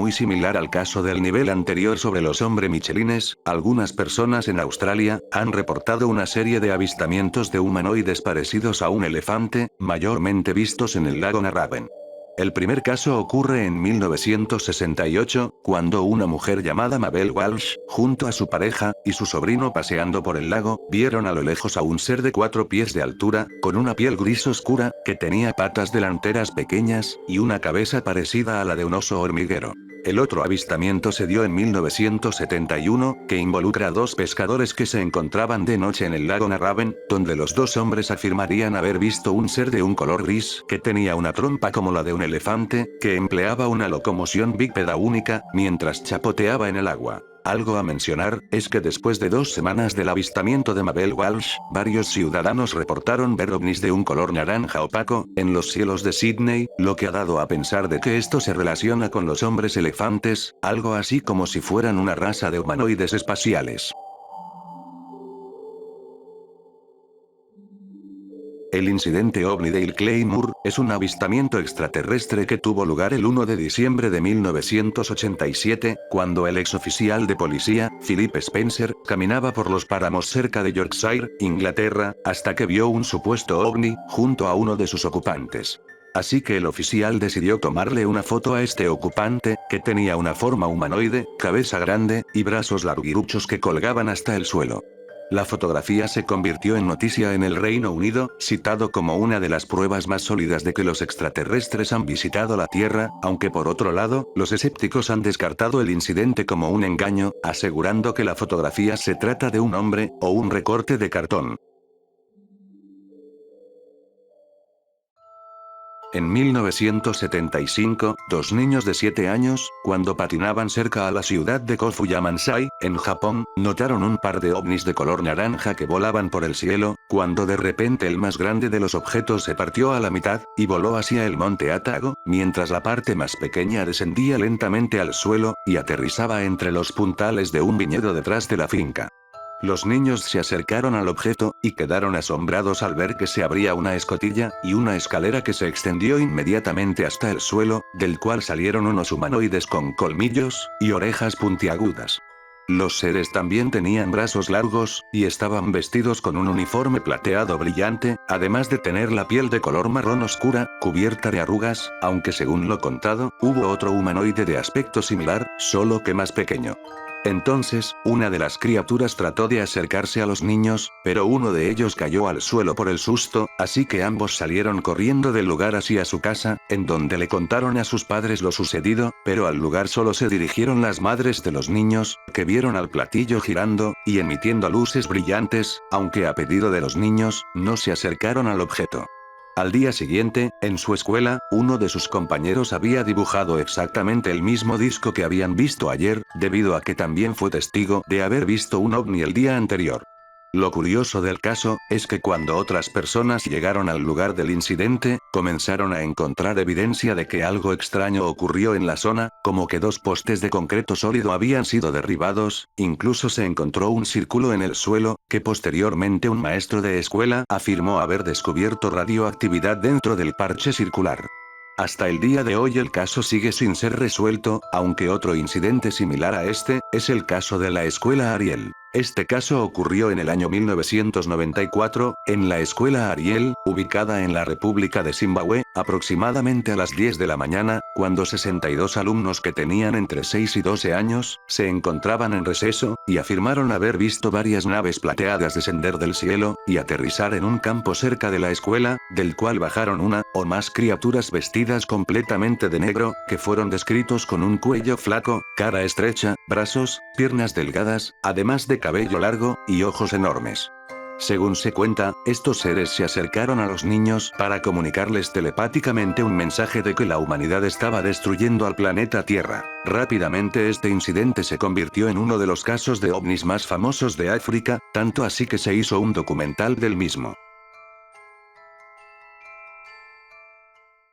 muy similar al caso del nivel anterior sobre los hombre michelines, algunas personas en Australia han reportado una serie de avistamientos de humanoides parecidos a un elefante, mayormente vistos en el lago Narrabeen. El primer caso ocurre en 1968, cuando una mujer llamada Mabel Walsh, junto a su pareja, y su sobrino paseando por el lago, vieron a lo lejos a un ser de 4 pies de altura, con una piel gris oscura, que tenía patas delanteras pequeñas, y una cabeza parecida a la de un oso hormiguero. El otro avistamiento se dio en 1971, que involucra a 2 pescadores que se encontraban de noche en el lago Narrabeen, donde los 2 hombres afirmarían haber visto un ser de un color gris, que tenía una trompa como la de un elefante, que empleaba una locomoción bípeda única, mientras chapoteaba en el agua. Algo a mencionar, es que después de 2 semanas del avistamiento de Mabel Walsh, varios ciudadanos reportaron ver ovnis de un color naranja opaco, en los cielos de Sydney, lo que ha dado a pensar de que esto se relaciona con los hombres elefantes, algo así como si fueran una raza de humanoides espaciales. El incidente ovni de Hill Claymore es un avistamiento extraterrestre que tuvo lugar el 1 de diciembre de 1987, cuando el exoficial de policía, Philip Spencer, caminaba por los páramos cerca de Yorkshire, Inglaterra, hasta que vio un supuesto ovni, junto a uno de sus ocupantes. Así que el oficial decidió tomarle una foto a este ocupante, que tenía una forma humanoide, cabeza grande, y brazos larguiruchos que colgaban hasta el suelo. La fotografía se convirtió en noticia en el Reino Unido, citado como una de las pruebas más sólidas de que los extraterrestres han visitado la Tierra, aunque por otro lado, los escépticos han descartado el incidente como un engaño, asegurando que la fotografía se trata de un hombre, o un recorte de cartón. En 1975, 2 niños de 7 años, cuando patinaban cerca a la ciudad de Kofu Yamansai, en Japón, notaron un par de ovnis de color naranja que volaban por el cielo, cuando de repente el más grande de los objetos se partió a la mitad, y voló hacia el monte Atago, mientras la parte más pequeña descendía lentamente al suelo, y aterrizaba entre los puntales de un viñedo detrás de la finca. Los niños se acercaron al objeto, y quedaron asombrados al ver que se abría una escotilla, y una escalera que se extendió inmediatamente hasta el suelo, del cual salieron unos humanoides con colmillos, y orejas puntiagudas. Los seres también tenían brazos largos, y estaban vestidos con un uniforme plateado brillante, además de tener la piel de color marrón oscura, cubierta de arrugas, aunque según lo contado, hubo otro humanoide de aspecto similar, solo que más pequeño. Entonces, una de las criaturas trató de acercarse a los niños, pero uno de ellos cayó al suelo por el susto, así que ambos salieron corriendo del lugar hacia su casa, en donde le contaron a sus padres lo sucedido, pero al lugar solo se dirigieron las madres de los niños, que vieron al platillo girando, y emitiendo luces brillantes, aunque a pedido de los niños, no se acercaron al objeto. Al día siguiente, en su escuela, uno de sus compañeros había dibujado exactamente el mismo disco que habían visto ayer, debido a que también fue testigo de haber visto un ovni el día anterior. Lo curioso del caso, es que cuando otras personas llegaron al lugar del incidente, comenzaron a encontrar evidencia de que algo extraño ocurrió en la zona, como que 2 postes de concreto sólido habían sido derribados, incluso se encontró un círculo en el suelo, que posteriormente un maestro de escuela afirmó haber descubierto radioactividad dentro del parche circular. Hasta el día de hoy el caso sigue sin ser resuelto, aunque otro incidente similar a este, es el caso de la escuela Ariel. Este caso ocurrió en el año 1994, en la escuela Ariel, ubicada en la República de Zimbabue, aproximadamente a las 10 de la mañana, cuando 62 alumnos que tenían entre 6 y 12 años, se encontraban en receso, y afirmaron haber visto varias naves plateadas descender del cielo, y aterrizar en un campo cerca de la escuela, del cual bajaron una, o más criaturas vestidas completamente de negro, que fueron descritos con un cuello flaco, cara estrecha, brazos, piernas delgadas, además de cabello largo, y ojos enormes. Según se cuenta, estos seres se acercaron a los niños para comunicarles telepáticamente un mensaje de que la humanidad estaba destruyendo al planeta Tierra. Rápidamente este incidente se convirtió en uno de los casos de ovnis más famosos de África, tanto así que se hizo un documental del mismo.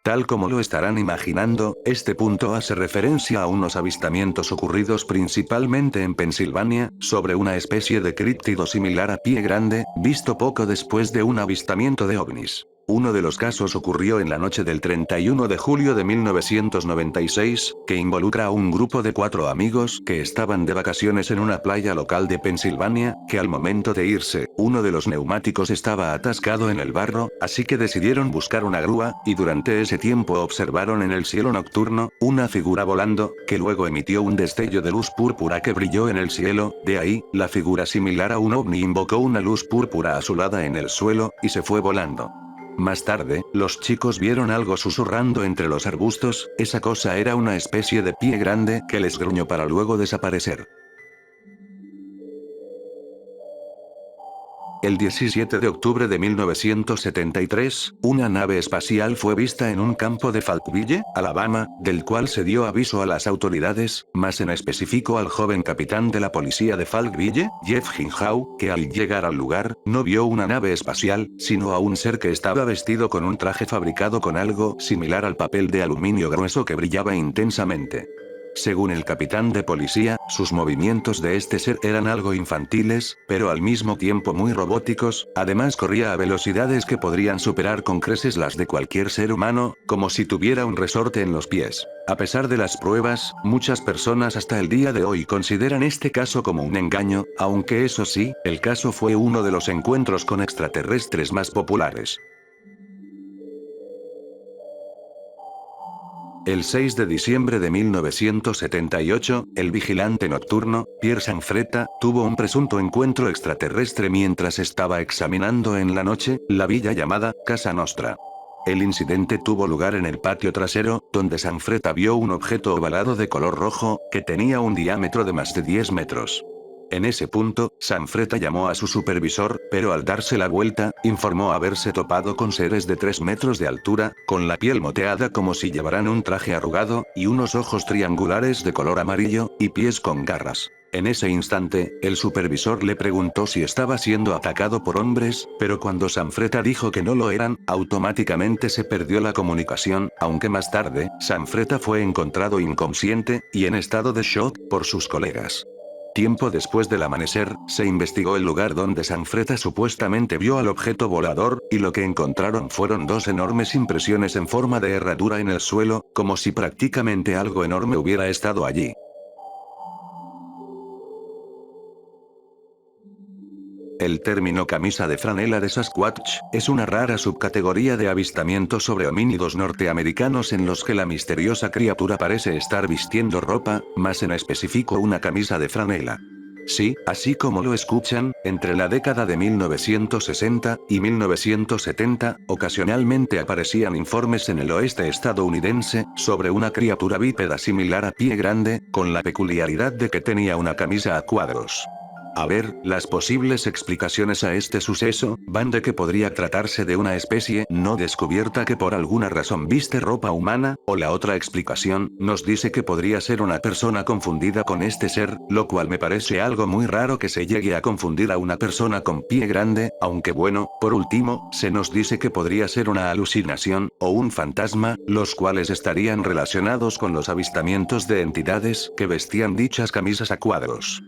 Tal como lo estarán imaginando, este punto hace referencia a unos avistamientos ocurridos principalmente en Pensilvania, sobre una especie de críptido similar a pie grande, visto poco después de un avistamiento de ovnis. Uno de los casos ocurrió en la noche del 31 de julio de 1996, que involucra a un grupo de 4 amigos que estaban de vacaciones en una playa local de Pensilvania, que al momento de irse, uno de los neumáticos estaba atascado en el barro, así que decidieron buscar una grúa, y durante ese tiempo observaron en el cielo nocturno, una figura volando, que luego emitió un destello de luz púrpura que brilló en el cielo, de ahí, la figura similar a un ovni invocó una luz púrpura azulada en el suelo, y se fue volando. Más tarde, los chicos vieron algo susurrando entre los arbustos, esa cosa era una especie de pie grande que les gruñó para luego desaparecer. El 17 de octubre de 1973, una nave espacial fue vista en un campo de Falkville, Alabama, del cual se dio aviso a las autoridades, más en específico al joven capitán de la policía de Falkville, Jeff Hinhaw, que al llegar al lugar, no vio una nave espacial, sino a un ser que estaba vestido con un traje fabricado con algo similar al papel de aluminio grueso que brillaba intensamente. Según el capitán de policía, sus movimientos de este ser eran algo infantiles, pero al mismo tiempo muy robóticos, además corría a velocidades que podrían superar con creces las de cualquier ser humano, como si tuviera un resorte en los pies. A pesar de las pruebas, muchas personas hasta el día de hoy consideran este caso como un engaño, aunque eso sí, el caso fue uno de los encuentros con extraterrestres más populares. El 6 de diciembre de 1978, el vigilante nocturno, Pierre Sanfretta, tuvo un presunto encuentro extraterrestre mientras estaba examinando en la noche, la villa llamada Casa Nostra. El incidente tuvo lugar en el patio trasero, donde Sanfretta vio un objeto ovalado de color rojo, que tenía un diámetro de más de 10 metros. En ese punto, Sanfretta llamó a su supervisor, pero al darse la vuelta, informó haberse topado con seres de 3 metros de altura, con la piel moteada como si llevaran un traje arrugado, y unos ojos triangulares de color amarillo, y pies con garras. En ese instante, el supervisor le preguntó si estaba siendo atacado por hombres, pero cuando Sanfretta dijo que no lo eran, automáticamente se perdió la comunicación, aunque más tarde, Sanfretta fue encontrado inconsciente, y en estado de shock, por sus colegas. Tiempo después del amanecer, se investigó el lugar donde Sanfretta supuestamente vio al objeto volador, y lo que encontraron fueron 2 enormes impresiones en forma de herradura en el suelo, como si prácticamente algo enorme hubiera estado allí. El término camisa de franela de Sasquatch es una rara subcategoría de avistamientos sobre homínidos norteamericanos en los que la misteriosa criatura parece estar vistiendo ropa, más en específico una camisa de franela. Sí, así como lo escuchan, entre la década de 1960 y 1970, ocasionalmente aparecían informes en el oeste estadounidense sobre una criatura bípeda similar a pie grande, con la peculiaridad de que tenía una camisa a cuadros. A ver, las posibles explicaciones a este suceso, van de que podría tratarse de una especie no descubierta que por alguna razón viste ropa humana, o la otra explicación, nos dice que podría ser una persona confundida con este ser, lo cual me parece algo muy raro que se llegue a confundir a una persona con pie grande, aunque bueno, por último, se nos dice que podría ser una alucinación, o un fantasma, los cuales estarían relacionados con los avistamientos de entidades que vestían dichas camisas a cuadros.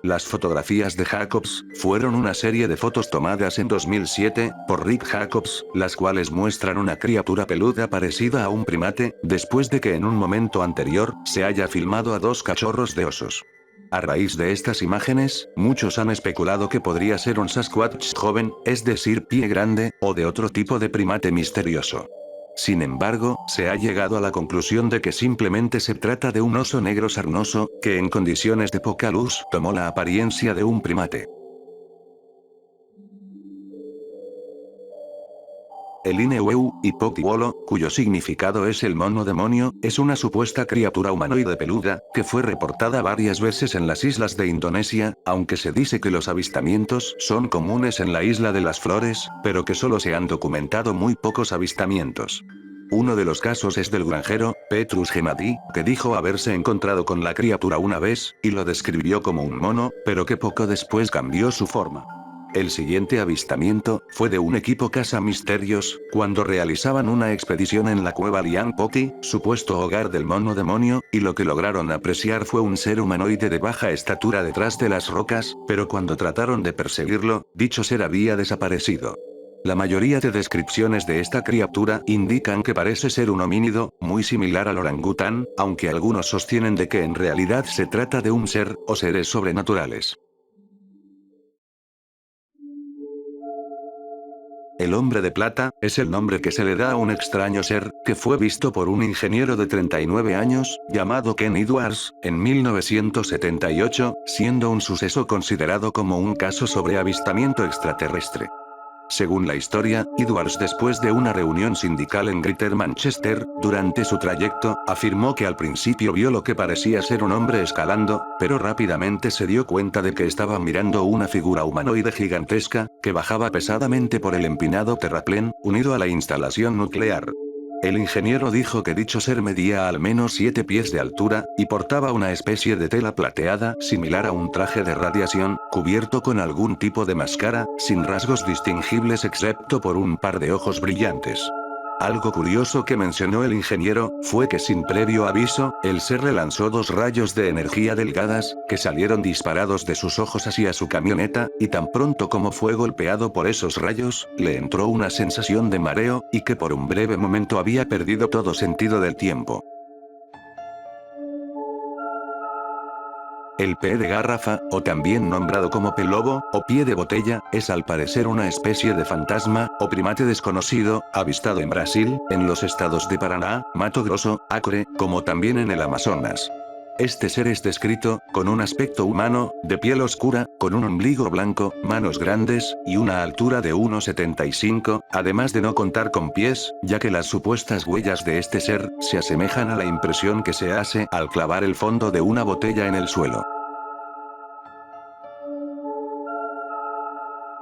Las fotografías de Jacobs fueron una serie de fotos tomadas en 2007 por Rick Jacobs, las cuales muestran una criatura peluda parecida a un primate, después de que en un momento anterior se haya filmado a 2 cachorros de osos. A raíz de estas imágenes, muchos han especulado que podría ser un Sasquatch joven, es decir, pie grande, o de otro tipo de primate misterioso. Sin embargo, se ha llegado a la conclusión de que simplemente se trata de un oso negro sarnoso, que en condiciones de poca luz tomó la apariencia de un primate. El Ineweu, Ipokiwolo, cuyo significado es el mono demonio, es una supuesta criatura humanoide peluda, que fue reportada varias veces en las islas de Indonesia, aunque se dice que los avistamientos son comunes en la isla de las Flores, pero que solo se han documentado muy pocos avistamientos. Uno de los casos es del granjero, Petrus Gemadi, que dijo haberse encontrado con la criatura una vez, y lo describió como un mono, pero que poco después cambió su forma. El siguiente avistamiento fue de un equipo cazamisterios, cuando realizaban una expedición en la cueva Liang Poti, supuesto hogar del mono demonio, y lo que lograron apreciar fue un ser humanoide de baja estatura detrás de las rocas, pero cuando trataron de perseguirlo, dicho ser había desaparecido. La mayoría de descripciones de esta criatura indican que parece ser un homínido, muy similar al orangután, aunque algunos sostienen de que en realidad se trata de un ser, o seres sobrenaturales. El hombre de plata, es el nombre que se le da a un extraño ser, que fue visto por un ingeniero de 39 años, llamado Ken Edwards, en 1978, siendo un suceso considerado como un caso sobre avistamiento extraterrestre. Según la historia, Edwards, después de una reunión sindical en Greater Manchester, durante su trayecto, afirmó que al principio vio lo que parecía ser un hombre escalando, pero rápidamente se dio cuenta de que estaba mirando una figura humanoide gigantesca, que bajaba pesadamente por el empinado terraplén, unido a la instalación nuclear. El ingeniero dijo que dicho ser medía al menos 7 pies de altura, y portaba una especie de tela plateada similar a un traje de radiación, cubierto con algún tipo de máscara, sin rasgos distingibles excepto por un par de ojos brillantes. Algo curioso que mencionó el ingeniero, fue que sin previo aviso, el ser relanzó 2 rayos de energía delgadas, que salieron disparados de sus ojos hacia su camioneta, y tan pronto como fue golpeado por esos rayos, le entró una sensación de mareo, y que por un breve momento había perdido todo sentido del tiempo. El pez de garrafa, o también nombrado como pelobo, o pie de botella, es al parecer una especie de fantasma, o primate desconocido, avistado en Brasil, en los estados de Paraná, Mato Grosso, Acre, como también en el Amazonas. Este ser es descrito, con un aspecto humano, de piel oscura, con un ombligo blanco, manos grandes, y una altura de 1,75, además de no contar con pies, ya que las supuestas huellas de este ser, se asemejan a la impresión que se hace al clavar el fondo de una botella en el suelo.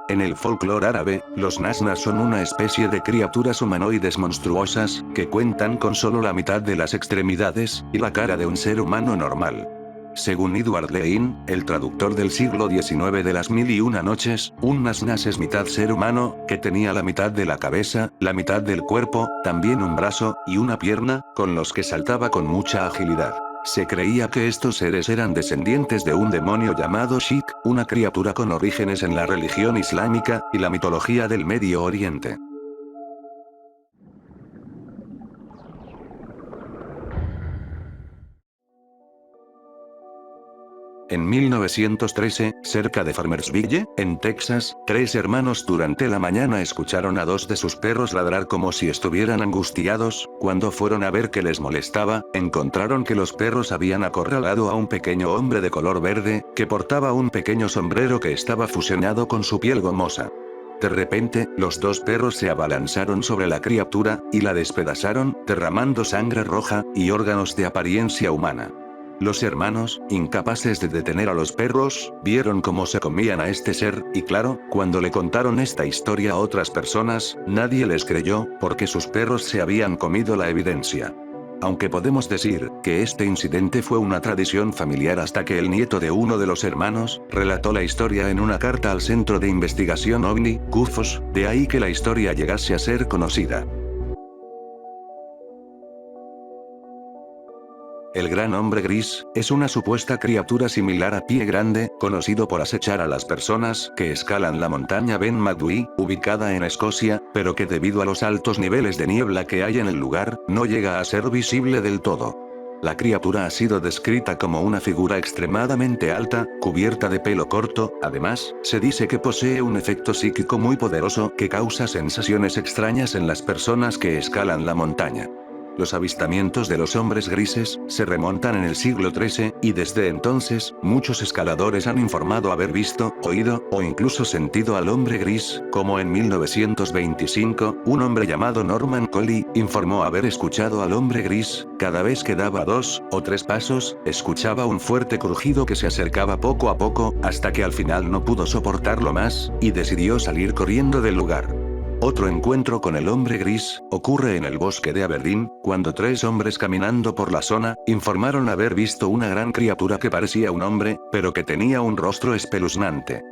En el folclore árabe, los nasnas son una especie de criaturas humanoides monstruosas, que cuentan con solo la mitad de las extremidades, y la cara de un ser humano normal. Según Edward Lein, el traductor del siglo XIX de Las Mil y Una Noches, un nasnas es mitad ser humano, que tenía la mitad de la cabeza, la mitad del cuerpo, también un brazo, y una pierna, con los que saltaba con mucha agilidad. Se creía que estos seres eran descendientes de un demonio llamado Shik, una criatura con orígenes en la religión islámica, y la mitología del Medio Oriente. En 1913, cerca de Farmersville, en Texas, 3 hermanos durante la mañana escucharon a 2 de sus perros ladrar como si estuvieran angustiados. Cuando fueron a ver qué les molestaba, encontraron que los perros habían acorralado a un pequeño hombre de color verde, que portaba un pequeño sombrero que estaba fusionado con su piel gomosa. De repente, los 2 perros se abalanzaron sobre la criatura, y la despedazaron, derramando sangre roja, y órganos de apariencia humana. Los hermanos, incapaces de detener a los perros, vieron cómo se comían a este ser, y claro, cuando le contaron esta historia a otras personas, nadie les creyó, porque sus perros se habían comido la evidencia. Aunque podemos decir que este incidente fue una tradición familiar hasta que el nieto de uno de los hermanos relató la historia en una carta al Centro de Investigación OVNI, CUFOS, de ahí que la historia llegase a ser conocida. El gran hombre gris, es una supuesta criatura similar a Pie Grande, conocido por acechar a las personas que escalan la montaña Ben Macdui, ubicada en Escocia, pero que debido a los altos niveles de niebla que hay en el lugar, no llega a ser visible del todo. La criatura ha sido descrita como una figura extremadamente alta, cubierta de pelo corto, además, se dice que posee un efecto psíquico muy poderoso que causa sensaciones extrañas en las personas que escalan la montaña. Los avistamientos de los hombres grises se remontan en el siglo XIII, y desde entonces, muchos escaladores han informado haber visto, oído, o incluso sentido al hombre gris, como en 1925, un hombre llamado Norman Collie, informó haber escuchado al hombre gris, cada vez que daba 2 o 3 pasos, escuchaba un fuerte crujido que se acercaba poco a poco, hasta que al final no pudo soportarlo más, y decidió salir corriendo del lugar. Otro encuentro con el hombre gris, ocurre en el bosque de Aberdeen, cuando 3 hombres caminando por la zona, informaron haber visto una gran criatura que parecía un hombre, pero que tenía un rostro espeluznante.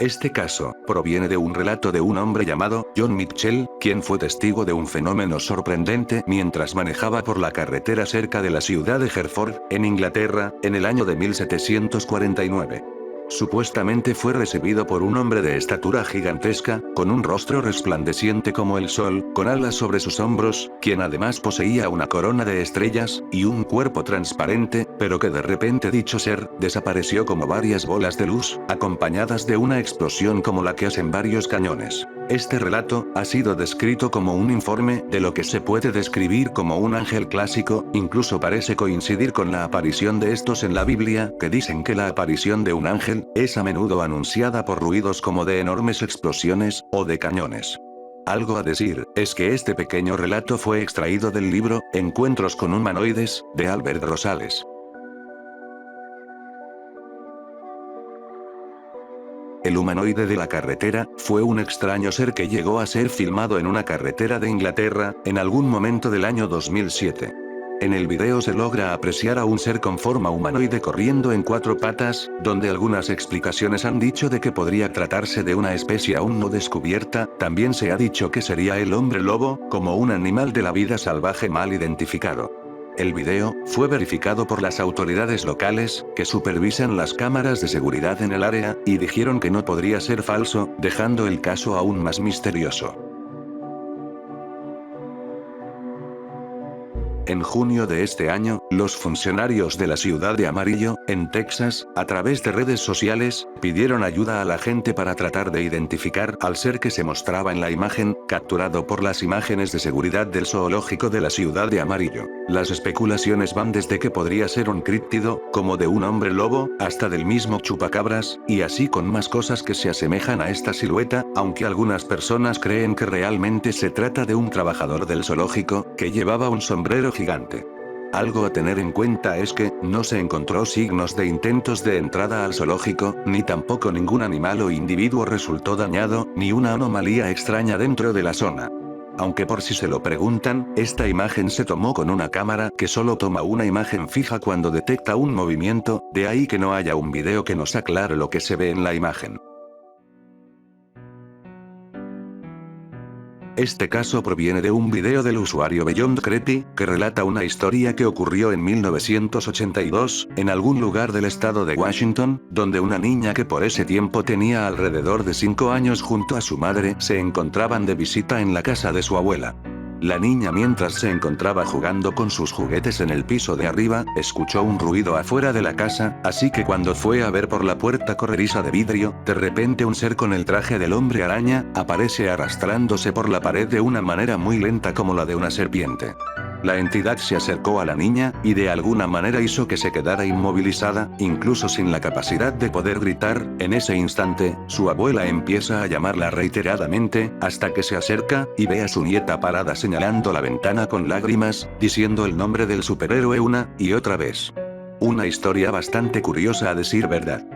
Este caso proviene de un relato de un hombre llamado John Mitchell, quien fue testigo de un fenómeno sorprendente mientras manejaba por la carretera cerca de la ciudad de Hereford, en Inglaterra, en el año de 1749. Supuestamente fue recibido por un hombre de estatura gigantesca, con un rostro resplandeciente como el sol, con alas sobre sus hombros, quien además poseía una corona de estrellas, y un cuerpo transparente, pero que de repente dicho ser, desapareció como varias bolas de luz, acompañadas de una explosión como la que hacen varios cañones. Este relato ha sido descrito como un informe de lo que se puede describir como un ángel clásico, incluso parece coincidir con la aparición de estos en la Biblia, que dicen que la aparición de un ángel es a menudo anunciada por ruidos como de enormes explosiones o de cañones. Algo a decir, es que este pequeño relato fue extraído del libro Encuentros con humanoides, de Albert Rosales. El humanoide de la carretera fue un extraño ser que llegó a ser filmado en una carretera de Inglaterra, en algún momento del año 2007. En el video se logra apreciar a un ser con forma humanoide corriendo en 4 patas, donde algunas explicaciones han dicho de que podría tratarse de una especie aún no descubierta, también se ha dicho que sería el hombre lobo, como un animal de la vida salvaje mal identificado. El video fue verificado por las autoridades locales, que supervisan las cámaras de seguridad en el área, y dijeron que no podría ser falso, dejando el caso aún más misterioso. En junio de este año, los funcionarios de la ciudad de Amarillo, en Texas, a través de redes sociales, pidieron ayuda a la gente para tratar de identificar al ser que se mostraba en la imagen, capturado por las imágenes de seguridad del zoológico de la ciudad de Amarillo. Las especulaciones van desde que podría ser un críptido, como de un hombre lobo, hasta del mismo chupacabras, y así con más cosas que se asemejan a esta silueta, aunque algunas personas creen que realmente se trata de un trabajador del zoológico, que llevaba un sombrero gigante. Algo a tener en cuenta es que, no se encontró signos de intentos de entrada al zoológico, ni tampoco ningún animal o individuo resultó dañado, ni una anomalía extraña dentro de la zona. Aunque por si se lo preguntan, esta imagen se tomó con una cámara que solo toma una imagen fija cuando detecta un movimiento, de ahí que no haya un video que nos aclare lo que se ve en la imagen. Este caso proviene de un video del usuario Beyond Creepy, que relata una historia que ocurrió en 1982, en algún lugar del estado de Washington, donde una niña que por ese tiempo tenía alrededor de 5 años junto a su madre se encontraban de visita en la casa de su abuela. La niña, mientras se encontraba jugando con sus juguetes en el piso de arriba, escuchó un ruido afuera de la casa, así que cuando fue a ver por la puerta corrediza de vidrio, de repente un ser con el traje del hombre araña, aparece arrastrándose por la pared de una manera muy lenta como la de una serpiente. La entidad se acercó a la niña, y de alguna manera hizo que se quedara inmovilizada, incluso sin la capacidad de poder gritar. En ese instante, su abuela empieza a llamarla reiteradamente, hasta que se acerca, y ve a su nieta parada señalando la ventana con lágrimas, diciendo el nombre del superhéroe una y otra vez. Una historia bastante curiosa a decir verdad.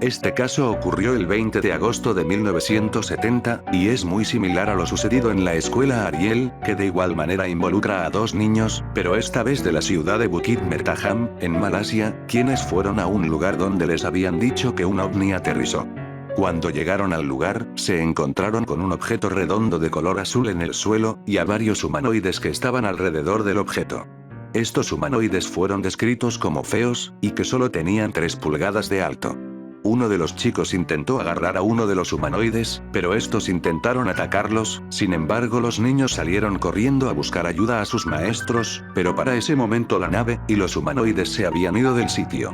Este caso ocurrió el 20 de agosto de 1970, y es muy similar a lo sucedido en la escuela Ariel, que de igual manera involucra a 2 niños, pero esta vez de la ciudad de Bukit Mertaham, en Malasia, quienes fueron a un lugar donde les habían dicho que un ovni aterrizó. Cuando llegaron al lugar, se encontraron con un objeto redondo de color azul en el suelo, y a varios humanoides que estaban alrededor del objeto. Estos humanoides fueron descritos como feos, y que solo tenían 3 pulgadas de alto. Uno de los chicos intentó agarrar a uno de los humanoides, pero estos intentaron atacarlos. Sin embargo, los niños salieron corriendo a buscar ayuda a sus maestros, pero para ese momento la nave y los humanoides se habían ido del sitio.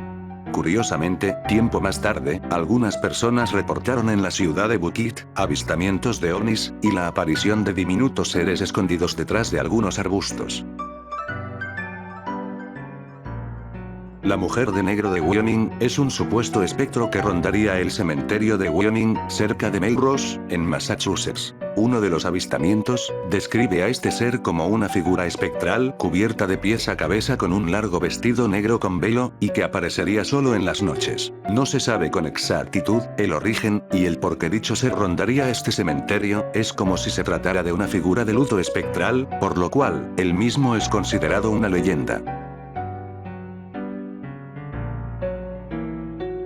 Curiosamente, tiempo más tarde, algunas personas reportaron en la ciudad de Bukit avistamientos de ovnis y la aparición de diminutos seres escondidos detrás de algunos arbustos. La mujer de negro de Wyoming es un supuesto espectro que rondaría el cementerio de Wyoming, cerca de Melrose, en Massachusetts. Uno de los avistamientos describe a este ser como una figura espectral cubierta de pies a cabeza con un largo vestido negro con velo, y que aparecería solo en las noches. No se sabe con exactitud el origen y el por qué dicho ser rondaría este cementerio. Es como si se tratara de una figura de luz espectral, por lo cual el mismo es considerado una leyenda.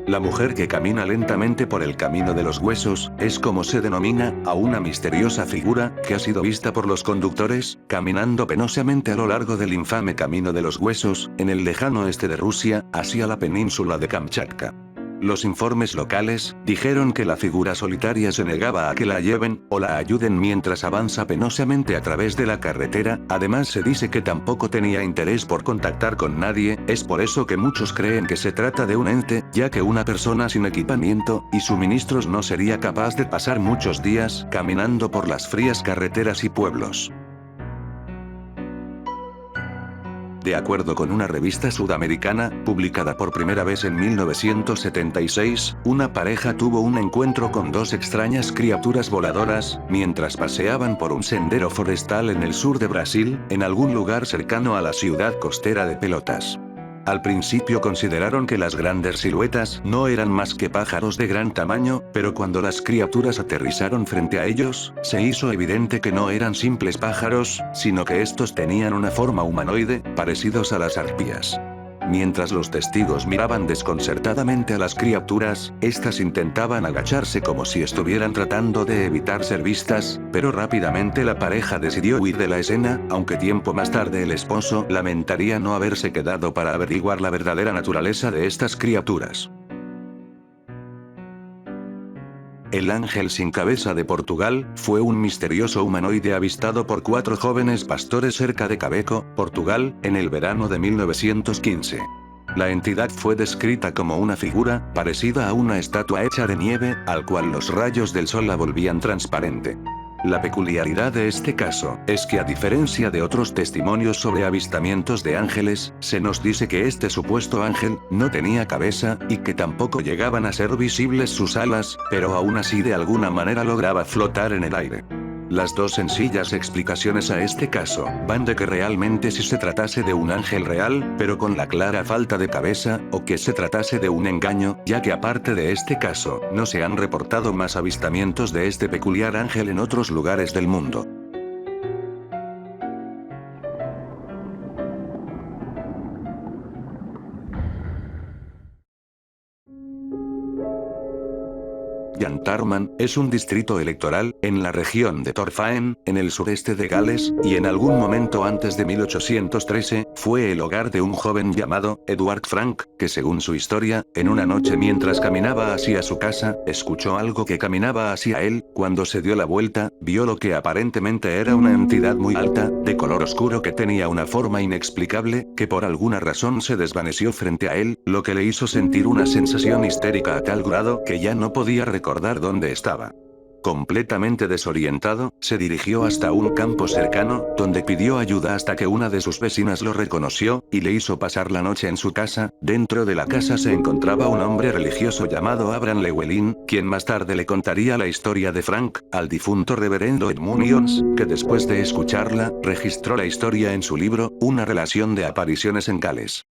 La mujer que camina lentamente por el camino de los huesos, es como se denomina, a una misteriosa figura, que ha sido vista por los conductores, caminando penosamente a lo largo del infame camino de los huesos, en el lejano este de Rusia, hacia la península de Kamchatka. Los informes locales, dijeron que la figura solitaria se negaba a que la lleven, o la ayuden mientras avanza penosamente a través de la carretera, además se dice que tampoco tenía interés por contactar con nadie, es por eso que muchos creen que se trata de un ente, ya que una persona sin equipamiento, y suministros no sería capaz de pasar muchos días, caminando por las frías carreteras y pueblos. De acuerdo con una revista sudamericana, publicada por primera vez en 1976, una pareja tuvo un encuentro con dos extrañas criaturas voladoras, mientras paseaban por un sendero forestal en el sur de Brasil, en algún lugar cercano a la ciudad costera de Pelotas. Al principio consideraron que las grandes siluetas no eran más que pájaros de gran tamaño, pero cuando las criaturas aterrizaron frente a ellos, se hizo evidente que no eran simples pájaros, sino que estos tenían una forma humanoide, parecidos a las arpías. Mientras los testigos miraban desconcertadamente a las criaturas, estas intentaban agacharse como si estuvieran tratando de evitar ser vistas, pero rápidamente la pareja decidió huir de la escena, aunque tiempo más tarde el esposo lamentaría no haberse quedado para averiguar la verdadera naturaleza de estas criaturas. El ángel sin cabeza de Portugal, fue un misterioso humanoide avistado por 4 jóvenes pastores cerca de Cabeco, Portugal, en el verano de 1915. La entidad fue descrita como una figura, parecida a una estatua hecha de nieve, al cual los rayos del sol la volvían transparente. La peculiaridad de este caso, es que a diferencia de otros testimonios sobre avistamientos de ángeles, se nos dice que este supuesto ángel, no tenía cabeza, y que tampoco llegaban a ser visibles sus alas, pero aún así de alguna manera lograba flotar en el aire. Las dos sencillas explicaciones a este caso, van de que realmente si se tratase de un ángel real, pero con la clara falta de cabeza, o que se tratase de un engaño, ya que aparte de este caso, no se han reportado más avistamientos de este peculiar ángel en otros lugares del mundo. Llantarman, es un distrito electoral, en la región de Torfaen, en el sureste de Gales, y en algún momento antes de 1813, fue el hogar de un joven llamado, Edward Frank, que según su historia, en una noche mientras caminaba hacia su casa, escuchó algo que caminaba hacia él, cuando se dio la vuelta, vio lo que aparentemente era una entidad muy alta, de color oscuro que tenía una forma inexplicable, que por alguna razón se desvaneció frente a él, lo que le hizo sentir una sensación histérica a tal grado que ya no podía recordar dónde estaba. Completamente desorientado, se dirigió hasta un campo cercano, donde pidió ayuda hasta que una de sus vecinas lo reconoció, y le hizo pasar la noche en su casa. Dentro de la casa se encontraba un hombre religioso llamado Abraham Llewellyn, quien más tarde le contaría la historia de Frank, al difunto reverendo Edmund Jones, que después de escucharla, registró la historia en su libro, Una relación de apariciones en Gales.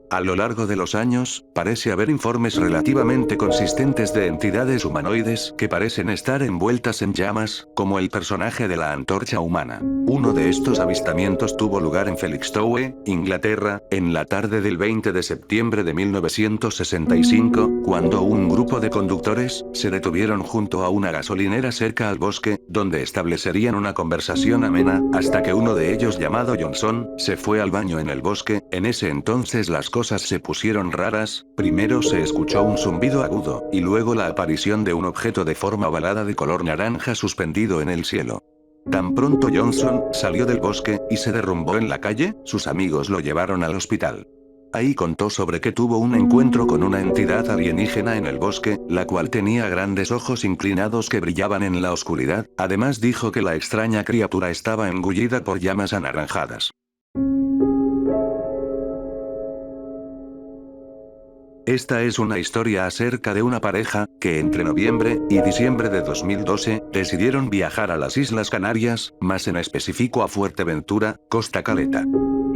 A lo largo de los años, parece haber informes relativamente consistentes de entidades humanoides que parecen estar envueltas en llamas, como el personaje de la antorcha humana. Uno de estos avistamientos tuvo lugar en Felixstowe, Inglaterra, en la tarde del 20 de septiembre de 1965, cuando un grupo de conductores se detuvieron junto a una gasolinera cerca al bosque, donde establecerían una conversación amena, hasta que uno de ellos llamado Johnson, se fue al baño en el bosque. En ese entonces las cosas se pusieron raras, primero se escuchó un zumbido agudo, y luego la aparición de un objeto de forma ovalada de color naranja suspendido en el cielo. Tan pronto Johnson salió del bosque, y se derrumbó en la calle, sus amigos lo llevaron al hospital. Ahí contó sobre que tuvo un encuentro con una entidad alienígena en el bosque, la cual tenía grandes ojos inclinados que brillaban en la oscuridad, además dijo que la extraña criatura estaba engullida por llamas anaranjadas. Esta es una historia acerca de una pareja, que entre noviembre y diciembre de 2012, decidieron viajar a las Islas Canarias, más en específico a Fuerteventura, Costa Caleta.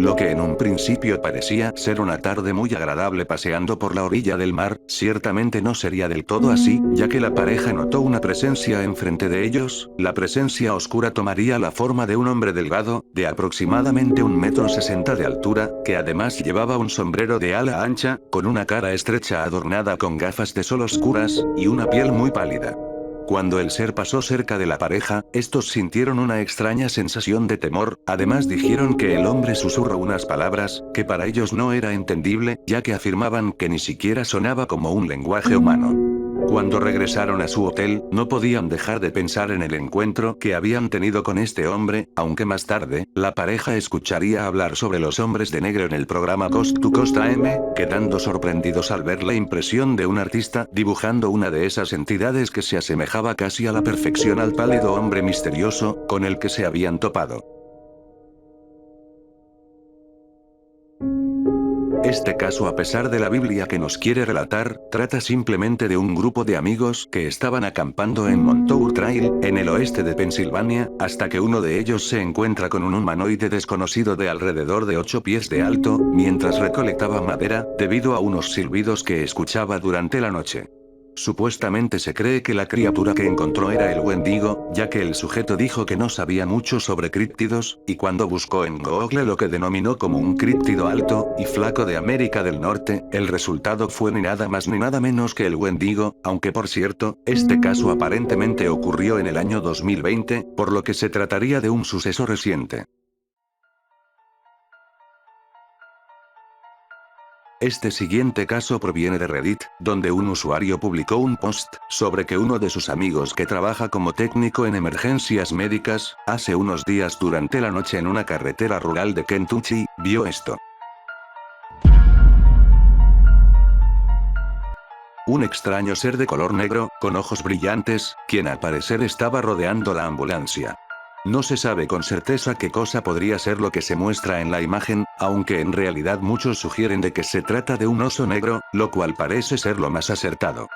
Lo que en un principio parecía ser una tarde muy agradable paseando por la orilla del mar, ciertamente no sería del todo así, ya que la pareja notó una presencia enfrente de ellos. La presencia oscura tomaría la forma de un hombre delgado, de aproximadamente 1,60 m de altura, que además llevaba un sombrero de ala ancha, con una cara estrecha adornada con gafas de sol oscuras, y una piel muy pálida. Cuando el ser pasó cerca de la pareja, estos sintieron una extraña sensación de temor, además dijeron que el hombre susurró unas palabras, que para ellos no era entendible, ya que afirmaban que ni siquiera sonaba como un lenguaje humano. Cuando regresaron a su hotel, no podían dejar de pensar en el encuentro que habían tenido con este hombre, aunque más tarde, la pareja escucharía hablar sobre los hombres de negro en el programa Coast to Coast AM, quedando sorprendidos al ver la impresión de un artista dibujando una de esas entidades que se asemejaba casi a la perfección al pálido hombre misterioso, con el que se habían topado. Este caso, a pesar de la Biblia que nos quiere relatar, trata simplemente de un grupo de amigos que estaban acampando en Montour Trail, en el oeste de Pensilvania, hasta que uno de ellos se encuentra con un humanoide desconocido de alrededor de 8 pies de alto, mientras recolectaba madera, debido a unos silbidos que escuchaba durante la noche. Supuestamente se cree que la criatura que encontró era el Wendigo, ya que el sujeto dijo que no sabía mucho sobre críptidos, y cuando buscó en Google lo que denominó como un críptido alto y flaco de América del Norte, el resultado fue ni nada más ni nada menos que el Wendigo, aunque por cierto, este caso aparentemente ocurrió en el año 2020, por lo que se trataría de un suceso reciente. Este siguiente caso proviene de Reddit, donde un usuario publicó un post sobre que uno de sus amigos que trabaja como técnico en emergencias médicas, hace unos días durante la noche en una carretera rural de Kentucky, vio esto. Un extraño ser de color negro, con ojos brillantes, quien al parecer estaba rodeando la ambulancia. No se sabe con certeza qué cosa podría ser lo que se muestra en la imagen, aunque en realidad muchos sugieren de que se trata de un oso negro, lo cual parece ser lo más acertado.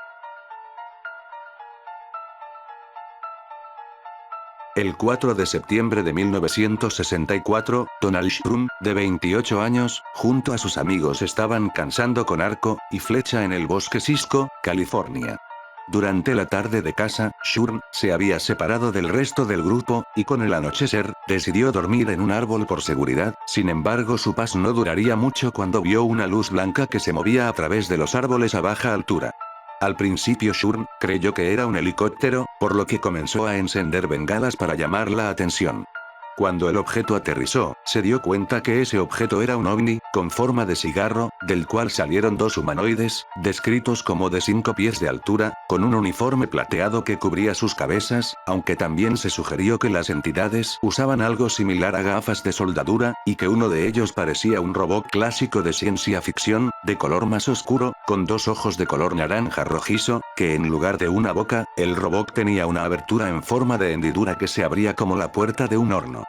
El 4 de septiembre de 1964, Donald Shrum, de 28 años, junto a sus amigos estaban cazando con arco y flecha en el bosque Cisco, California. Durante la tarde de caza, Shurm se había separado del resto del grupo, y con el anochecer, decidió dormir en un árbol por seguridad. Sin embargo, su paz no duraría mucho cuando vio una luz blanca que se movía a través de los árboles a baja altura. Al principio Shurm creyó que era un helicóptero, por lo que comenzó a encender bengalas para llamar la atención. Cuando el objeto aterrizó, se dio cuenta que ese objeto era un ovni, con forma de cigarro, del cual salieron dos humanoides, descritos como de 5 pies de altura, con un uniforme plateado que cubría sus cabezas, aunque también se sugirió que las entidades usaban algo similar a gafas de soldadura, y que uno de ellos parecía un robot clásico de ciencia ficción, de color más oscuro, con 2 ojos de color naranja rojizo, que en lugar de una boca, el robot tenía una abertura en forma de hendidura que se abría como la puerta de un horno.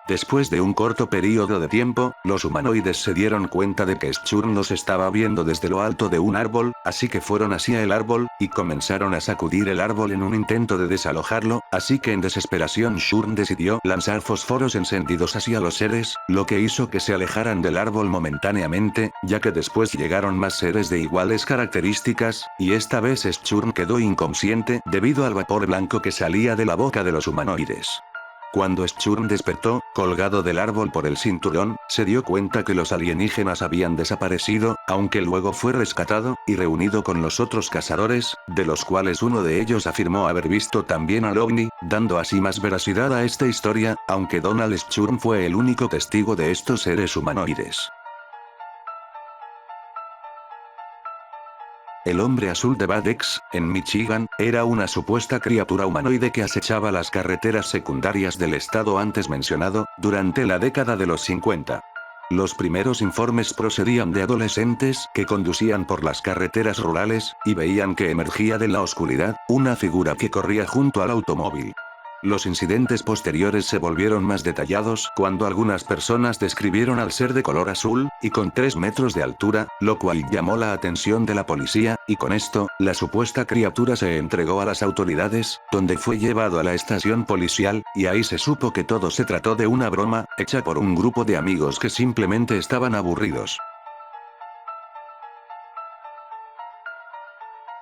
Después de un corto periodo de tiempo, los humanoides se dieron cuenta de que Shurm los estaba viendo desde lo alto de un árbol, así que fueron hacia el árbol, y comenzaron a sacudir el árbol en un intento de desalojarlo, así que en desesperación Shurm decidió lanzar fósforos encendidos hacia los seres, lo que hizo que se alejaran del árbol momentáneamente, ya que después llegaron más seres de iguales características, y esta vez Shurm quedó inconsciente debido al vapor blanco que salía de la boca de los humanoides. Cuando Shurm despertó, colgado del árbol por el cinturón, se dio cuenta que los alienígenas habían desaparecido, aunque luego fue rescatado, y reunido con los otros cazadores, de los cuales uno de ellos afirmó haber visto también al ovni, dando así más veracidad a esta historia, aunque Donald Shurm fue el único testigo de estos seres humanoides. El hombre azul de Bad X, en Michigan, era una supuesta criatura humanoide que acechaba las carreteras secundarias del estado antes mencionado, durante la década de los 50. Los primeros informes procedían de adolescentes que conducían por las carreteras rurales, y veían que emergía de la oscuridad, una figura que corría junto al automóvil. Los incidentes posteriores se volvieron más detallados cuando algunas personas describieron al ser de color azul, y con 3 metros de altura, lo cual llamó la atención de la policía, y con esto, la supuesta criatura se entregó a las autoridades, donde fue llevado a la estación policial, y ahí se supo que todo se trató de una broma, hecha por un grupo de amigos que simplemente estaban aburridos.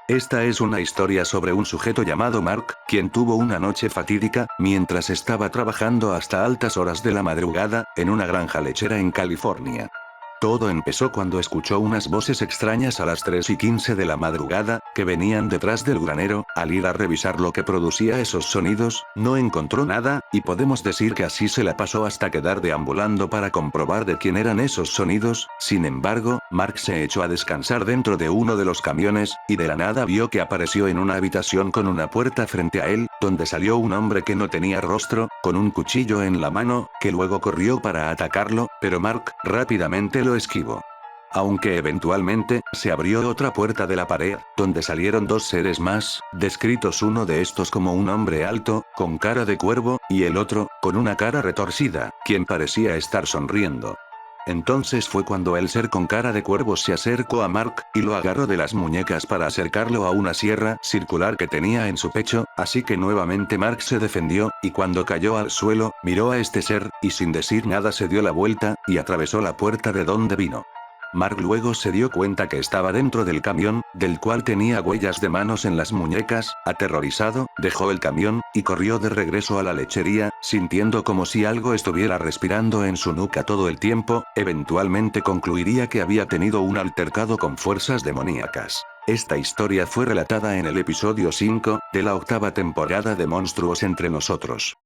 Esta es una historia sobre un sujeto llamado Mark, quien tuvo una noche fatídica, mientras estaba trabajando hasta altas horas de la madrugada, en una granja lechera en California. Todo empezó cuando escuchó unas voces extrañas a las 3:15 de la madrugada, que venían detrás del granero. Al ir a revisar lo que producía esos sonidos, no encontró nada, y podemos decir que así se la pasó hasta quedar deambulando para comprobar de quién eran esos sonidos. Sin embargo, Mark se echó a descansar dentro de uno de los camiones, y de la nada vio que apareció en una habitación con una puerta frente a él, donde salió un hombre que no tenía rostro, con un cuchillo en la mano, que luego corrió para atacarlo, pero Mark rápidamente lo esquivó. Aunque eventualmente, se abrió otra puerta de la pared, donde salieron 2 seres más, descritos uno de estos como un hombre alto, con cara de cuervo, y el otro, con una cara retorcida, quien parecía estar sonriendo. Entonces fue cuando el ser con cara de cuervo se acercó a Mark, y lo agarró de las muñecas para acercarlo a una sierra circular que tenía en su pecho, así que nuevamente Mark se defendió, y cuando cayó al suelo, miró a este ser, y sin decir nada se dio la vuelta, y atravesó la puerta de donde vino. Mark luego se dio cuenta que estaba dentro del camión, del cual tenía huellas de manos en las muñecas. Aterrorizado, dejó el camión, y corrió de regreso a la lechería, sintiendo como si algo estuviera respirando en su nuca todo el tiempo. Eventualmente concluiría que había tenido un altercado con fuerzas demoníacas. Esta historia fue relatada en el episodio 5, de la 8ª temporada de Monstruos entre nosotros.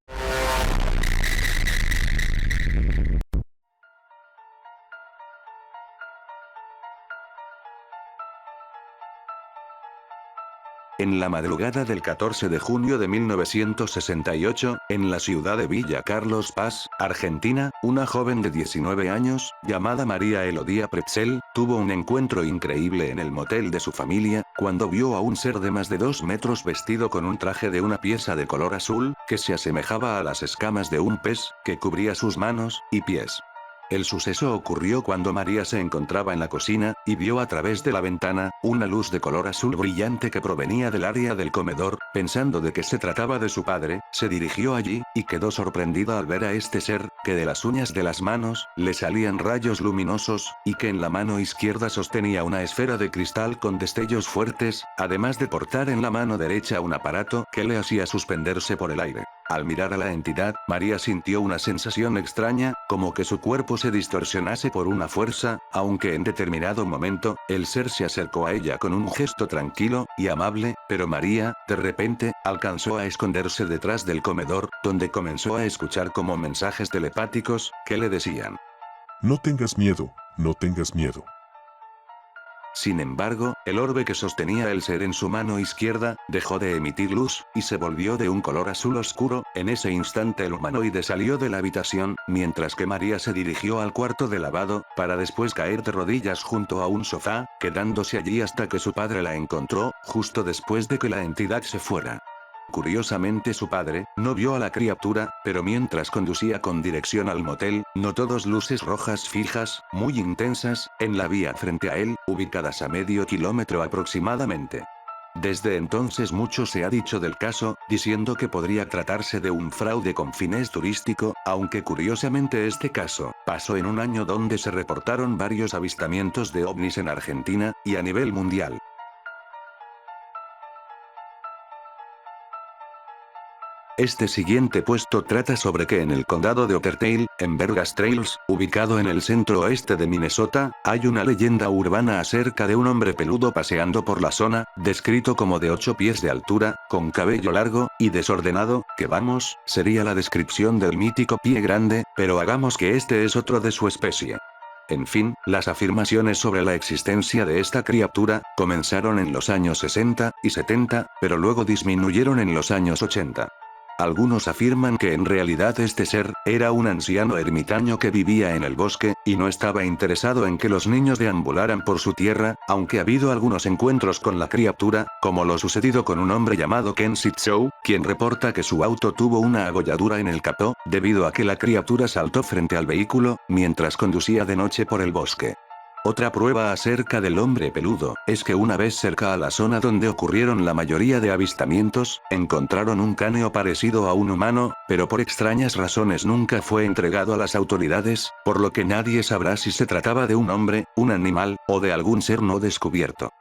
En la madrugada del 14 de junio de 1968, en la ciudad de Villa Carlos Paz, Argentina, una joven de 19 años, llamada María Elodía Pretzel, tuvo un encuentro increíble en el motel de su familia, cuando vio a un ser de más de 2 metros vestido con un traje de una pieza de color azul, que se asemejaba a las escamas de un pez, que cubría sus manos y pies. El suceso ocurrió cuando María se encontraba en la cocina, y vio a través de la ventana, una luz de color azul brillante que provenía del área del comedor. Pensando de que se trataba de su padre, se dirigió allí, y quedó sorprendida al ver a este ser, que de las uñas de las manos, le salían rayos luminosos, y que en la mano izquierda sostenía una esfera de cristal con destellos fuertes, además de portar en la mano derecha un aparato que le hacía suspenderse por el aire. Al mirar a la entidad, María sintió una sensación extraña, como que su cuerpo se distorsionase por una fuerza, aunque en determinado momento, el ser se acercó a ella con un gesto tranquilo y amable, pero María, de repente, alcanzó a esconderse detrás del comedor, donde comenzó a escuchar como mensajes telepáticos, que le decían: No tengas miedo, no tengas miedo. Sin embargo, el orbe que sostenía el ser en su mano izquierda, dejó de emitir luz, y se volvió de un color azul oscuro. En ese instante el humanoide salió de la habitación, mientras que María se dirigió al cuarto de lavado, para después caer de rodillas junto a un sofá, quedándose allí hasta que su padre la encontró, justo después de que la entidad se fuera. Curiosamente su padre, no vio a la criatura, pero mientras conducía con dirección al motel, notó 2 luces rojas fijas, muy intensas, en la vía frente a él, ubicadas a medio kilómetro aproximadamente. Desde entonces mucho se ha dicho del caso, diciendo que podría tratarse de un fraude con fines turístico, aunque curiosamente este caso pasó en un año donde se reportaron varios avistamientos de ovnis en Argentina, y a nivel mundial. Este siguiente puesto trata sobre que en el condado de Otter Tail, en Vergas Trails, ubicado en el centro oeste de Minnesota, hay una leyenda urbana acerca de un hombre peludo paseando por la zona, descrito como de 8 pies de altura, con cabello largo y desordenado, que vamos, sería la descripción del mítico pie grande, pero hagamos que este es otro de su especie. En fin, las afirmaciones sobre la existencia de esta criatura comenzaron en los años 60 y 70, pero luego disminuyeron en los años 80. Algunos afirman que en realidad este ser, era un anciano ermitaño que vivía en el bosque, y no estaba interesado en que los niños deambularan por su tierra, aunque ha habido algunos encuentros con la criatura, como lo sucedido con un hombre llamado Ken Sitchou, quien reporta que su auto tuvo una agolladura en el capó, debido a que la criatura saltó frente al vehículo, mientras conducía de noche por el bosque. Otra prueba acerca del hombre peludo, es que una vez cerca a la zona donde ocurrieron la mayoría de avistamientos, encontraron un cráneo parecido a un humano, pero por extrañas razones nunca fue entregado a las autoridades, por lo que nadie sabrá si se trataba de un hombre, un animal, o de algún ser no descubierto.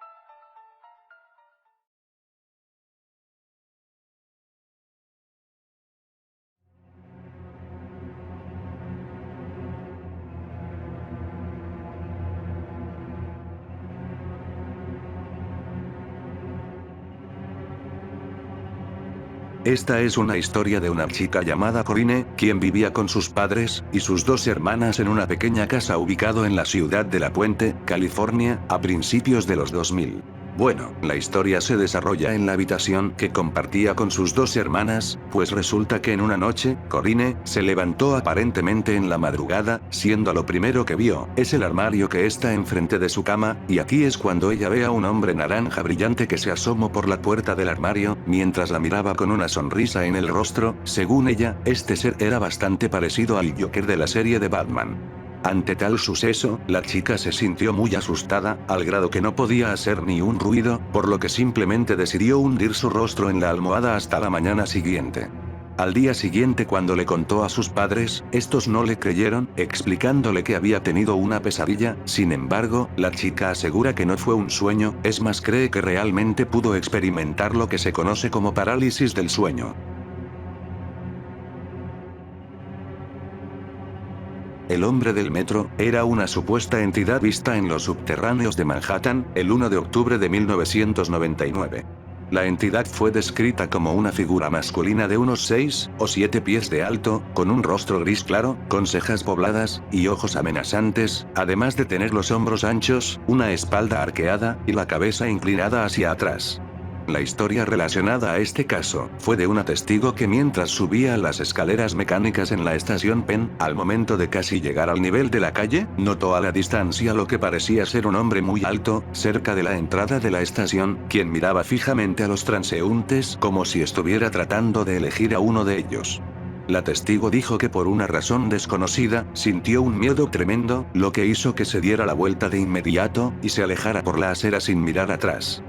Esta es una historia de una chica llamada Corinne, quien vivía con sus padres y sus dos hermanas en una pequeña casa ubicado en la ciudad de La Puente, California, a principios de los 2000. Bueno, la historia se desarrolla en la habitación que compartía con sus dos hermanas, pues resulta que en una noche, Corinne se levantó aparentemente en la madrugada, siendo lo primero que vio, es el armario que está enfrente de su cama, y aquí es cuando ella ve a un hombre naranja brillante que se asomó por la puerta del armario, mientras la miraba con una sonrisa en el rostro. Según ella, este ser era bastante parecido al Joker de la serie de Batman. Ante tal suceso, la chica se sintió muy asustada, al grado que no podía hacer ni un ruido, por lo que simplemente decidió hundir su rostro en la almohada hasta la mañana siguiente. Al día siguiente, cuando le contó a sus padres, estos no le creyeron, explicándole que había tenido una pesadilla. Sin embargo, la chica asegura que no fue un sueño, es más, cree que realmente pudo experimentar lo que se conoce como parálisis del sueño. El hombre del metro, era una supuesta entidad vista en los subterráneos de Manhattan, el 1 de octubre de 1999. La entidad fue descrita como una figura masculina de unos 6 o 7 pies de alto, con un rostro gris claro, con cejas pobladas, y ojos amenazantes, además de tener los hombros anchos, una espalda arqueada, y la cabeza inclinada hacia atrás. La historia relacionada a este caso, fue de una testigo que mientras subía las escaleras mecánicas en la estación Penn, al momento de casi llegar al nivel de la calle, notó a la distancia lo que parecía ser un hombre muy alto, cerca de la entrada de la estación, quien miraba fijamente a los transeúntes como si estuviera tratando de elegir a uno de ellos. La testigo dijo que por una razón desconocida, sintió un miedo tremendo, lo que hizo que se diera la vuelta de inmediato, y se alejara por la acera sin mirar atrás.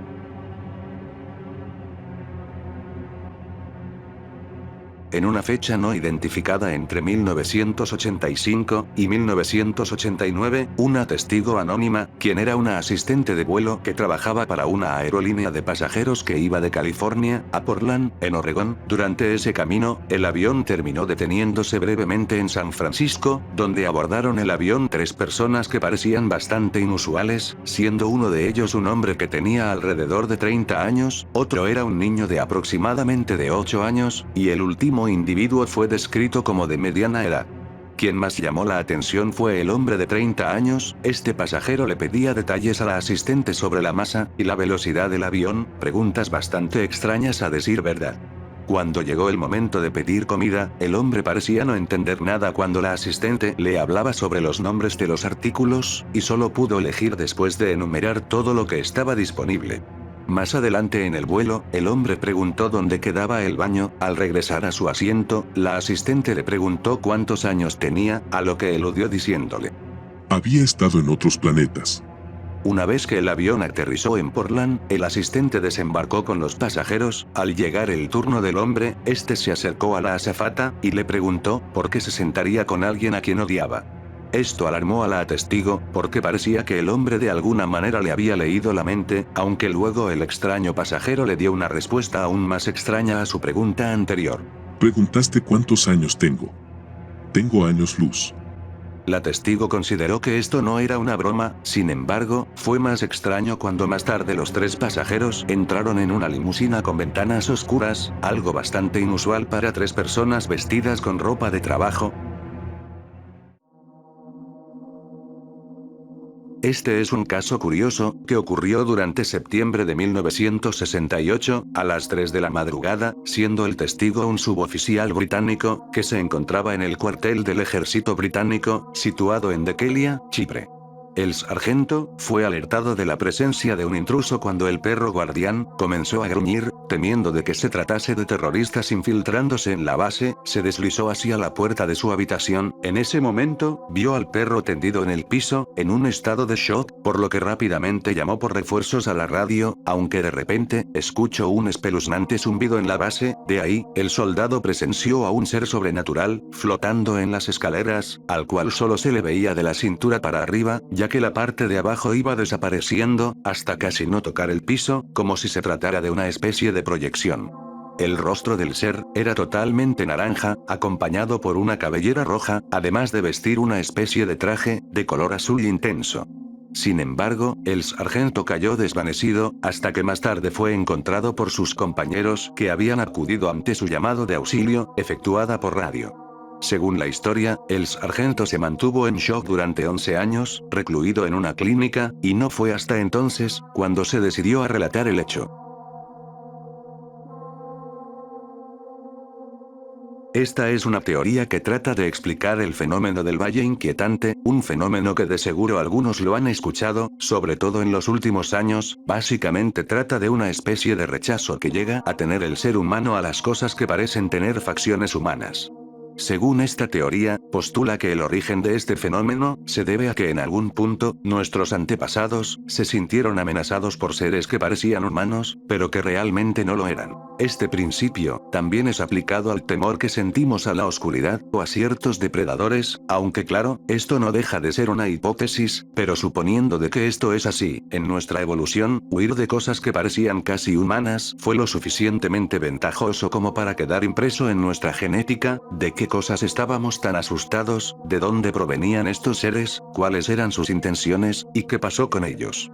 En una fecha no identificada entre 1985 y 1989, una testigo anónima, quien era una asistente de vuelo que trabajaba para una aerolínea de pasajeros que iba de California a Portland, en Oregón, durante ese camino, el avión terminó deteniéndose brevemente en San Francisco, donde abordaron el avión 3 personas que parecían bastante inusuales, siendo uno de ellos un hombre que tenía alrededor de 30 años, otro era un niño de aproximadamente de 8 años, y el último individuo fue descrito como de mediana edad. Quien más llamó la atención fue el hombre de 30 años. Este pasajero le pedía detalles a la asistente sobre la masa y la velocidad del avión, preguntas bastante extrañas a decir verdad. Cuando llegó el momento de pedir comida, el hombre parecía no entender nada cuando la asistente le hablaba sobre los nombres de los artículos, y solo pudo elegir después de enumerar todo lo que estaba disponible. Más adelante en el vuelo, el hombre preguntó dónde quedaba el baño. Al regresar a su asiento, la asistente le preguntó cuántos años tenía, a lo que eludió diciéndole: Había estado en otros planetas. Una vez que el avión aterrizó en Portland, el asistente desembarcó con los pasajeros. Al llegar el turno del hombre, este se acercó a la azafata y le preguntó por qué se sentaría con alguien a quien odiaba. Esto alarmó a la testigo, porque parecía que el hombre de alguna manera le había leído la mente, aunque luego el extraño pasajero le dio una respuesta aún más extraña a su pregunta anterior. Preguntaste cuántos años tengo. Tengo años luz. La testigo consideró que esto no era una broma. Sin embargo, fue más extraño cuando más tarde los 3 pasajeros entraron en una limusina con ventanas oscuras, algo bastante inusual para 3 personas vestidas con ropa de trabajo. Este es un caso curioso, que ocurrió durante septiembre de 1968, a las 3 de la madrugada, siendo el testigo un suboficial británico, que se encontraba en el cuartel del ejército británico, situado en Dekelia, Chipre. El sargento fue alertado de la presencia de un intruso cuando el perro guardián comenzó a gruñir, temiendo de que se tratase de terroristas infiltrándose en la base, se deslizó hacia la puerta de su habitación. En ese momento, vio al perro tendido en el piso, en un estado de shock, por lo que rápidamente llamó por refuerzos a la radio, aunque de repente, escuchó un espeluznante zumbido en la base. De ahí, el soldado presenció a un ser sobrenatural, flotando en las escaleras, al cual solo se le veía de la cintura para arriba, ya que la parte de abajo iba desapareciendo, hasta casi no tocar el piso, como si se tratara de una especie de proyección. El rostro del ser era totalmente naranja, acompañado por una cabellera roja, además de vestir una especie de traje de color azul intenso. Sin embargo, el sargento cayó desvanecido, hasta que más tarde fue encontrado por sus compañeros que habían acudido ante su llamado de auxilio, efectuada por radio. Según la historia, el sargento se mantuvo en shock durante 11 años, recluido en una clínica, y no fue hasta entonces, cuando se decidió a relatar el hecho. Esta es una teoría que trata de explicar el fenómeno del Valle Inquietante, un fenómeno que de seguro algunos lo han escuchado, sobre todo en los últimos años. Básicamente trata de una especie de rechazo que llega a tener el ser humano a las cosas que parecen tener facciones humanas. Según esta teoría, postula que el origen de este fenómeno se debe a que en algún punto, nuestros antepasados se sintieron amenazados por seres que parecían humanos, pero que realmente no lo eran. Este principio también es aplicado al temor que sentimos a la oscuridad o a ciertos depredadores, aunque claro, esto no deja de ser una hipótesis, pero suponiendo de que esto es así, en nuestra evolución, huir de cosas que parecían casi humanas fue lo suficientemente ventajoso como para quedar impreso en nuestra genética. ¿De qué cosas estábamos tan asustados? ¿De dónde provenían estos seres? ¿Cuáles eran sus intenciones? ¿Y qué pasó con ellos?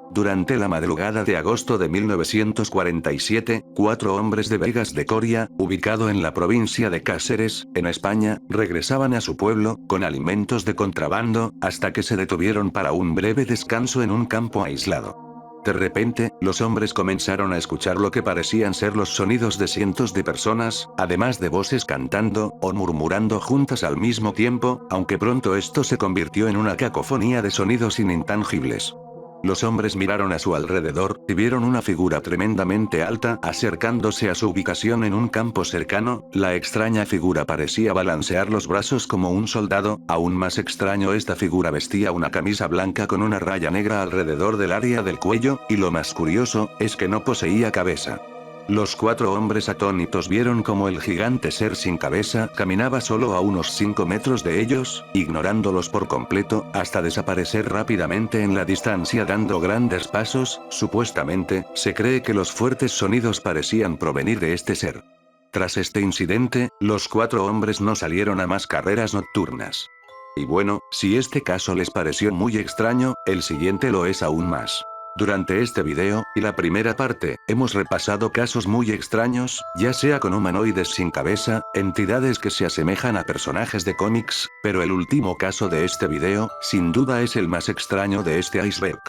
Durante la madrugada de agosto de 1947, 4 hombres de Vegas de Coria, ubicado en la provincia de Cáceres, en España, regresaban a su pueblo, con alimentos de contrabando, hasta que se detuvieron para un breve descanso en un campo aislado. De repente, los hombres comenzaron a escuchar lo que parecían ser los sonidos de cientos de personas, además de voces cantando o murmurando juntas al mismo tiempo, aunque pronto esto se convirtió en una cacofonía de sonidos inintangibles. Los hombres miraron a su alrededor, y vieron una figura tremendamente alta acercándose a su ubicación en un campo cercano. La extraña figura parecía balancear los brazos como un soldado. Aún más extraño, esta figura vestía una camisa blanca con una raya negra alrededor del área del cuello, y lo más curioso, es que no poseía cabeza. Los 4 hombres atónitos vieron como el gigante ser sin cabeza caminaba solo a unos 5 metros de ellos, ignorándolos por completo, hasta desaparecer rápidamente en la distancia dando grandes pasos. Supuestamente, se cree que los fuertes sonidos parecían provenir de este ser. Tras este incidente, los 4 hombres no salieron a más carreras nocturnas. Y bueno, si este caso les pareció muy extraño, el siguiente lo es aún más. Durante este video, y la primera parte, hemos repasado casos muy extraños, ya sea con humanoides sin cabeza, entidades que se asemejan a personajes de cómics, pero el último caso de este video, sin duda es el más extraño de este iceberg.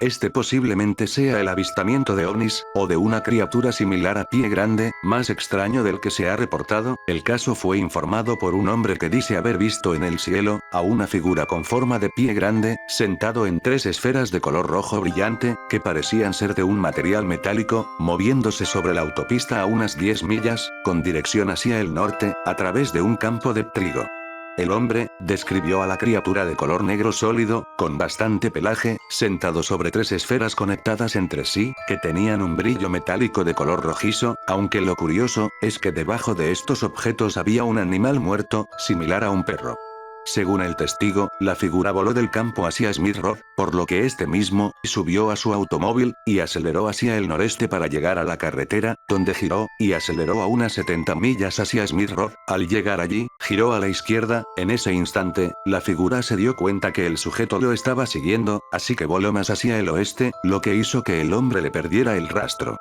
Este posiblemente sea el avistamiento de ovnis, o de una criatura similar a pie grande, más extraño del que se ha reportado. El caso fue informado por un hombre que dice haber visto en el cielo, a una figura con forma de pie grande, sentado en 3 esferas de color rojo brillante, que parecían ser de un material metálico, moviéndose sobre la autopista a unas 10 millas, con dirección hacia el norte, a través de un campo de trigo. El hombre describió a la criatura de color negro sólido, con bastante pelaje, sentado sobre 3 esferas conectadas entre sí, que tenían un brillo metálico de color rojizo, aunque lo curioso, es que debajo de estos objetos había un animal muerto, similar a un perro. Según el testigo, la figura voló del campo hacia Smith Road, por lo que este mismo subió a su automóvil, y aceleró hacia el noreste para llegar a la carretera, donde giró, y aceleró a unas 70 millas hacia Smith Road. Al llegar allí, giró a la izquierda. En ese instante, la figura se dio cuenta que el sujeto lo estaba siguiendo, así que voló más hacia el oeste, lo que hizo que el hombre le perdiera el rastro.